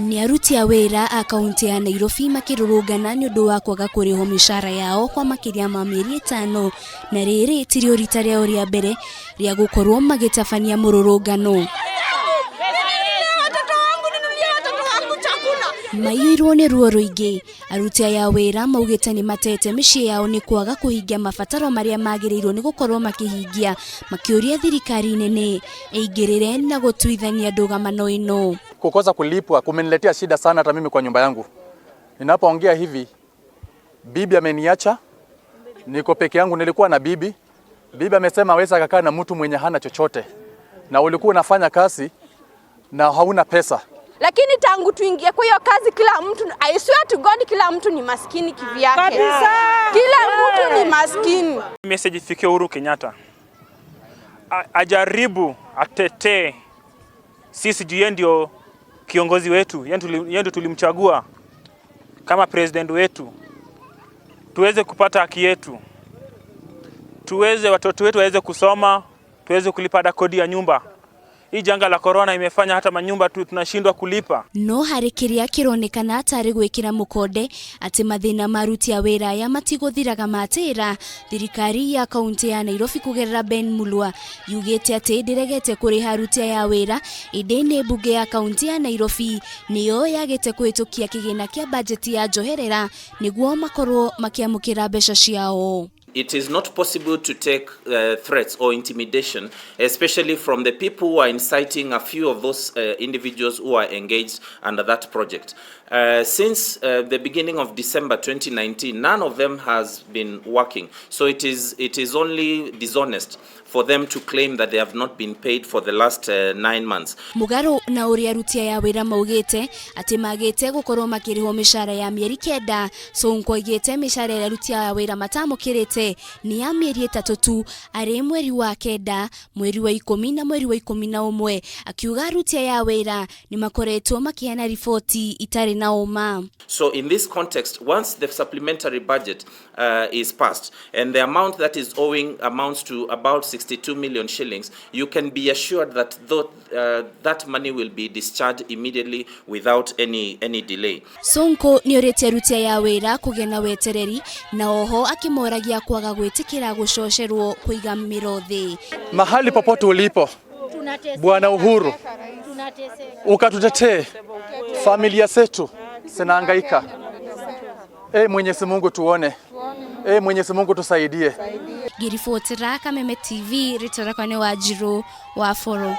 Ni aruti a wira a kaunti ya Nairobi makirurungana ni undu wa kwaga kurihwo mishara yao kwa makiria ma mieri 5 na riri tirio rita rĩao rĩa mbere rĩa gukorwo magitabania mururungano. Maiyirwo ni ruo ruingi, aruti aya wira maugite ni matete micii yao ni kwaga kuhingia mabataro maria magirirwo ni gukorwo makihingia, makiuria thirikari nene eigirire na gutuithania Ndugamano ino. Kukosa kulipwa kumeniletea shida sana hata mimi kwa nyumba yangu. Ninapoongea hivi, bibi ameniacha, niko peke yangu. Nilikuwa na bibi amesema hawezi akakaa na mtu mwenye hana chochote, na ulikuwa unafanya kazi na hauna pesa. Lakini tangu tuingie kwa hiyo kazi, kila mtu, I swear to God, kila mtu ni maskini kivyake. Kabisa. Kila mtu ni maskini. Message ifikie Uhuru Kenyatta, ajaribu atetee sisi juu yeye ndio kiongozi wetu, yeye ndio tulimchagua kama president wetu, tuweze kupata haki yetu, tuweze watoto wetu waweze kusoma, tuweze kulipa kodi ya nyumba. Hii janga la corona imefanya hata manyumba tunashindwa kulipa. No hari kiria kironekana atari gwikira mukonde ati mathina maruti a wira ya matiguthiraga matira. Thirikari ya kaunti ya Nairobi kugerera Ben Mulwa yugite ati ndiregete kuriha aruti ya wira, indi mbunge ya kaunti ya Nairobi niyo yagite kuhitukia kigina kia bajeti ya njoherera niguo makorwo makiamukira mbeca ciao. It is not possible to take threats or intimidation, especially from the people who are inciting a few of those individuals who are engaged under that project. Since the beginning of December 2019, none of them has been working. So it is only dishonest for them to claim that they have not been paid for the last 9 months. Mugaro na uria aruti aya wira maugite ati magite gukorwo makirihwo mishara ya mieri 9, so nkoigite mishara ya aruti aya wira matamukirite ni ya mieri 3 tu, ari mweri wa 9, mweri wa 10 na mweri wa 11. Akiuga aruti aya wira ni makoretwo makiana ripoti itari na uma. So in this context, once the supplementary budget is passed and the amount that is owing amounts to about 62 million shillings, you can be assured that that money will be discharged immediately without any delay. Sonko ni orete aruti ya wira kugena wetereri na oho akimoragia kwaga gwetikira gucosherwo kuiga mirothi. Mahali popote ulipo, Bwana Uhuru, ukatutetee familia zetu zinahangaika. Mwenyezi Mungu tuone. Mwenyezi Mungu tusaidie. Girifotera Kameme TV ritora kwa ne wajiro wa foro.